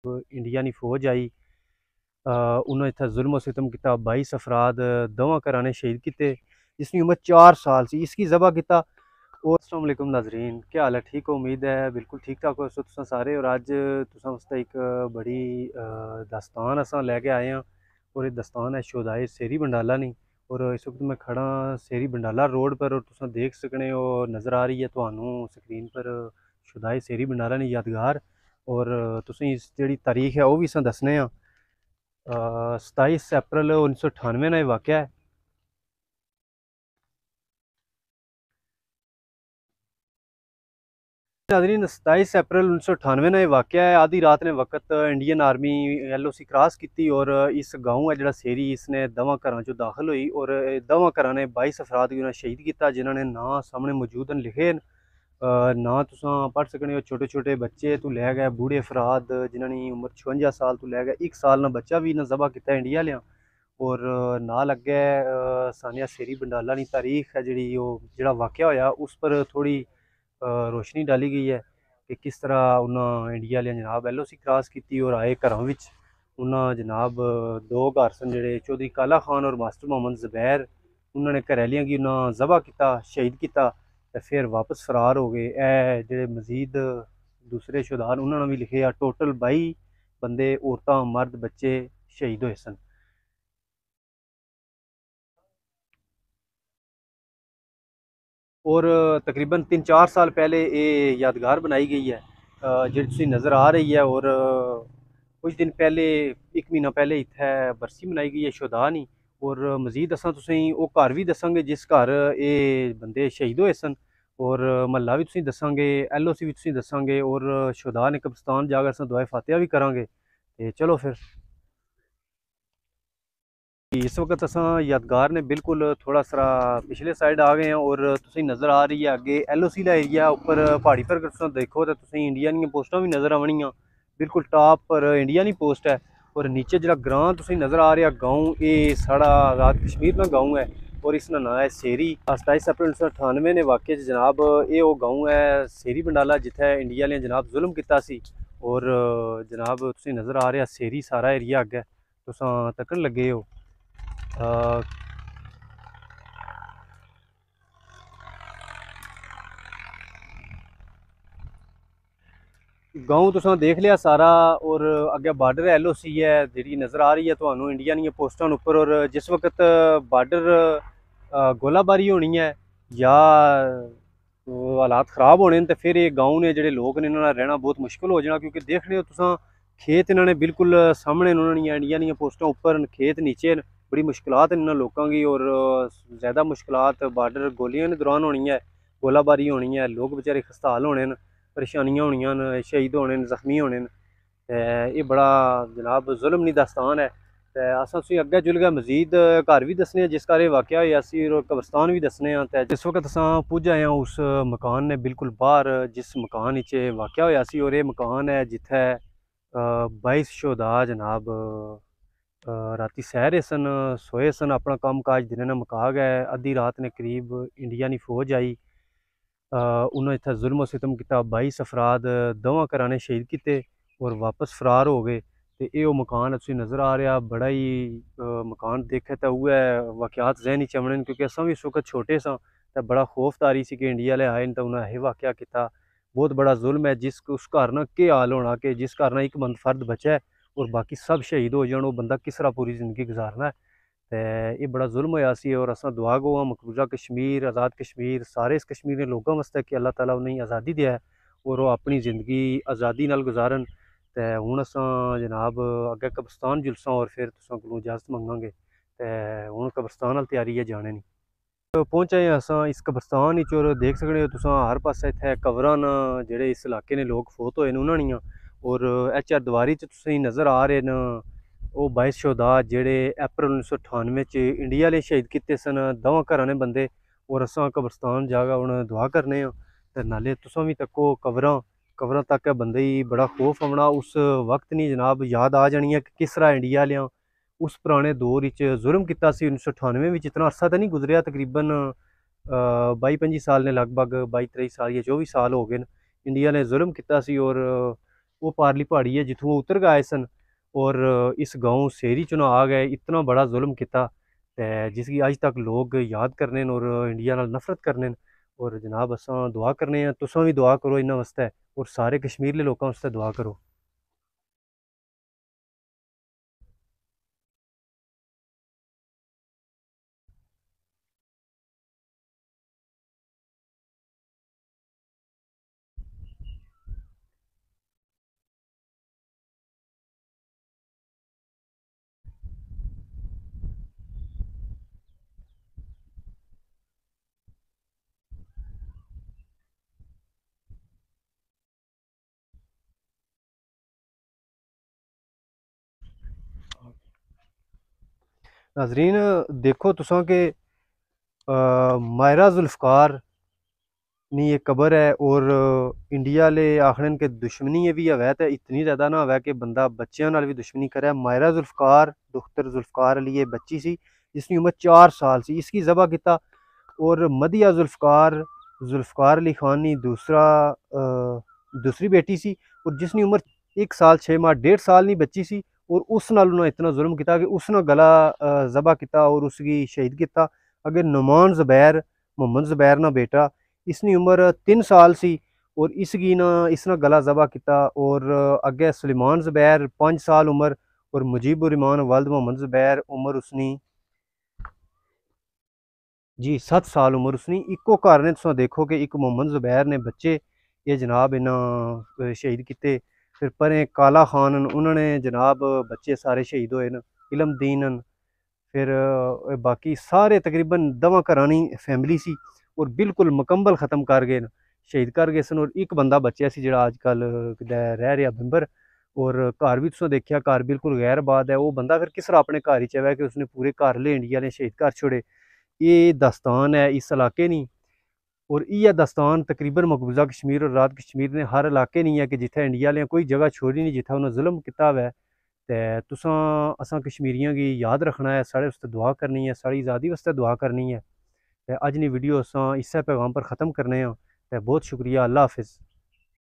India नी फौज आई। उन्होंने इतना जुल्म सितम किया, 22 अफराद दोवां घरां ने शहीद किए, जिसकी उम्र 4 साल सी, इसकी ज़बह किया। और अस्सलाम वालेकुम नाजरीन, क्या हाल है? ठीक हो? उम्मीद है बिल्कुल ठीक ठाक हो तुसां सारे। और अज तुसां वास्ते एक बड़ी दास्तान असां लैके आए हैं। और ये दास्तान है शोधाए सेरी बंडाला नी। और इस वक्त मैं खड़ा सेरी बंडाला रोड पर, और तुसां देख सकने हो नज़र आ रही है तुहानू स्क्रीन पर शोधाए सेरी बंडाला नी यादगार। और तुसें इस जेह्ड़ी तारीख है वह भी असां दस्सने आं। 27 अप्रैल 1998 का वाक़या है। नाज़रीन, 27 अप्रैल 1998 का वाक़या है। आधी रात ने वक्त इंडियन आर्मी LOC क्रॉस की और इस गाँव है जो सेरी, इसने दवा घर चो दाखिल हुई। और दवा घर ने 22 अफराद की शहीद किया, जिन्होंने ना सामने मौजूद लिखे ना तुसां पढ़ सकने हो। छोटे छोटे बच्चे तो लै गए, बूढ़े अफराद जिन्होंने उम्र 56 साल तो लै गए, 1 साल ना बच्चा भी ना ज़बह किया इंडिया लिया। और नाल अग्गे सानिया सेरी बंडाला दी तारीख है जी, जो वाक़या होया उस पर थोड़ी रोशनी डाली गई है कि किस तरह उन्हें इंडिया लिया जनाब LOC क्रॉस की। और आए घर उन्हें जनाब दो घर सन जोड़े चौधरी काला खान और मास्टर मोहम्मद ज़ुबैर, उन्होंने घरैलियां की उन्हें ज़बह किया, शहीद किया, तो फिर वापस फरार हो गए। ए जे मजीद दूसरे शुदान उन्होंने भी लिखे आ, टोटल 22 बंदे, औरतां मर्द बच्चे शहीद होए सन। और तकरीबन 3-4 साल पहले ये यादगार बनाई गई है जी तुसी नज़र आ रही है। और कुछ दिन पहले, एक महीना पहले इत्थै बरसी मनाई गई है शोधा नी। और मजीद असां तुसेंगी वो घर भी दस्सांगे जिस घर ये बंदे शहीद होए सन। और महल्ला भी तुसेंगी दस्सांगे, LOC भी तुसेंगी दस्सांगे, और शोधा ने कब्रिस्तान जाकर असां दुआए फातिहा भी करांगे। ते चलो फिर इस वक्त असां यादगार ने बिल्कुल थोड़ा सा पिछले साइड आ गए हैं। और तुसें नज़र आ रही है अगे LOC का एरिया, उपर पहाड़ी पर अगर तुम देखो तो तुसें इंडिया दी पोस्टां भी नज़र आवनियां। बिल्कुल टॉप पर इंडिया की पोस्ट है। और नीचे जो ग्रां तुसें नज़र आ रहा गाँव, ये साड़ा आज़ाद कश्मीर का गाँव है। और इसका नाम है सेरी। 27 अप्रैल 1998 ने वाक़े जनाब ये वो गाँव है सेरी बंडाला, जिथे इंडिया ने जनाब जुल्म किया सी। और जनाब तुसें नज़र आ रहा सेरी सारा एरिया अगे तुसां तकन लगे हो। गाँव तुसां देख लिया सारा। और अगे बार्डर LOC है जी नज़र आ रही है तो इंडिया दी पोस्टां उपर। और जिस वक्त बार्डर गोलाबारी होनी है या हालात खराब होने तो फिर ये गाँव ने जोड़े लोग ने इन्होंने रहना बहुत मुश्किल हो जाना। क्योंकि देख रहे हो तुसां खेत इन्होंने बिल्कुल सामने उन्होंने इंडिया दी पोस्टां उपर, खेत नीचे न। बड़ी मुश्किलात इन्होंने लोगों की। और ज़्यादा मुश्किलात बार्डर गोलियां के दौरान होनी है, गोलाबारी होनी है, लोग बेचारे खस्ताल होने न, परेशानियां होनियां न, शहीद होने न, जख्मी होने न। ये बड़ा जनाब जुल्म दी दास्तान है। ते असां तुसेंगी अग्गें जुलगे मजीद घर भी दस्सने जिस घर ये वाक़या होया सी, और कब्रस्तान भी दस्सने। ते जिस वक्त असां पुज्जे आए उस मकान ने बिल्कुल बाहर, जिस मकान च वाक़या होया सी। और ये मकान है जिथे 22 शोधा जनाब राती सैर सन, सोए सन, अपना कम काज दिन ने मुका गए। अद्धी रात ने करीब इंडिया की फौज आई। उन्होंने इतना जुल्म सितम किया, 22 अफराद दोवां घर ने शहीद किए और वापस फरार हो गए। तो ये मकान तुसीं नज़र आ रहा बड़ा ही मकान देखे तो वह वाक़यात जहन च आने, क्योंकि असां भी इस वक्त छोटे सा, तो बड़ा खौफदारी सी कि इंडिया ले आए तो उन्हें यह वाक़या किया। बहुत बड़ा जुल्म है जिस उस घर ना के हाल होना कि जिस घर ना एक बंद फर्द बचा है और बाकी सब शहीद हो जाए, वो बंदा किस तरह पूरी जिंदगी गुजारना है। तो ये बड़ा जुल्म होया सी। और असां दुआ गो हाँ मकबूजा कश्मीर, आज़ाद कश्मीर, सारे इस कश्मीर के लोगों वास्ते कि अल्लाह ताला उन्हें आज़ादी दिया है और वो अपनी ज़िंदगी आज़ादी नाल गुजारन। तो हुण असां जनाब अग्गे कब्रिस्तान जुलसां और फिर तुसां कोलों इजाज़त मंगांगे। तो हुण कब्रिस्तान वाल तैयारी है जाने दी। तो पहुंचे असां इस कब्रिस्तान विच, और देख सकते हो तुसां हर पासे इत्थे कबरां न जेह्ड़े इस इलाके ने लोग फोत होए न उन्हां दियां। और चारदीवारी च तुसेंगी नज़र आ रहे न वो 22 शोधा जेह्ड़े अप्रैल 1998 च इंडिया ने शहीद किते सन, दवां घरां ने बंदे। और असां कब्रिस्तान जागा हुण दुआ करने आं। ते नाले तुसां भी तक्को कबरां, कबरां तक बंदे ही बड़ा खौफ औना। उस वक्त नहीं जनाब याद आ जानी है कि किस तरह इंडिया लियां उस पुराने दौर जुल्म किया सी 1998 में। इतना अरसा तो नहीं गुजरिया, तकरीबन 22-25 साल ने लगभग 22-23 साल या 24 साल हो गए इंडिया ने जुल्म किया सी। और वो पारली पहाड़ी है जित्थों उतर गए आए सन और इस गांव सेरी चुना आ गए इतना बड़ा जुल्म किया ते जिसकी अज तक लोग याद करने न और इंडिया नाल नफरत करने न। और जनाब असां दुआ करने हैं तुसां भी दुआ करो इन्हां वास्ते और सारे कश्मीर दे लोकां वास्ते दुआ करो। नाजरीन देखो तुसां के मायरा जुल्फकार नी एक कबर है और इंडिया ले आखन के दुश्मनी भी हवै ते इतनी ज़्यादा ना हवै कि बंदा बच्चों नाल भी दुश्मनी करे। मायरा जुल्फकार दुख्तर जुल्फकार अली ये बच्ची सी जिसकी उम्र 4 साल सी इसकी ज़बह किया। और मदिया जुल्फकार जुल्फकार अली खान नी दूसरी बेटी सी और जिसकी उम्र 1 साल 6 माह 1.5 साल नी बच्ची सी और उस नाल उन्होंने इतना जुल्म किया कि उसने गला ज़बह किया और उसकी शहीद किया। अगर नुमान ज़ुबैर मोहम्मद ज़ुबैर ना बेटा इसकी उम्र 3 साल सी और इसकी ना इसने गला ज़बह किया। और अगे सुलेमान ज़ुबैर 5 साल उम्र और मुजीबुर रहमान वल्द मोहम्मद ज़ुबैर उम्र उसनी जी 7 साल उम्र उसनी इको घर ने तुम देखो कि एक मोहम्मद ज़ुबैर ने बच्चे ये जनाब इन्होंने शहीद किए। फिर परें काला खान उन्होंने जनाब बच्चे सारे शहीद होए न इलमदीन न। फिर बाकी सारे तकरीबन दवा घरानी फैमिली सी और बिल्कुल मुकम्मल ख़त्म कर गए न शहीद कर गए सन। और एक बंदा बचया सी जेड़ा अजकल रह रहा बिंबर और घर भी तुसें देखा घर बिल्कुल गैरबाद है। वो बंदा फिर किस तरह अपने घर च आवै कि उसने पूरे घर ले इंडिया ने शहीद कर छोड़े। ये दास्तान है इस इलाके नी और इ'यै दास्तान तकरीबन मकबूजा कश्मीर और रात कश्मीर ने हर इलाके नहीं है कि जित्थै इंडिया आह्लें कोई जगह छोड़ी नहीं जित्थै उन्हें जुल्म कीता होवै। ते तुसां असां कश्मीरियां गी याद रखना है साढ़े वास्ते दुआ करनी है साढ़ी आज़ादी वास्ते दुआ करनी है। ते अज्ज दी वीडियो असां इस्सै पैगाम पर ख़त्म करने आं ते बहुत शुक्रिया अल्लाह हाफिज़।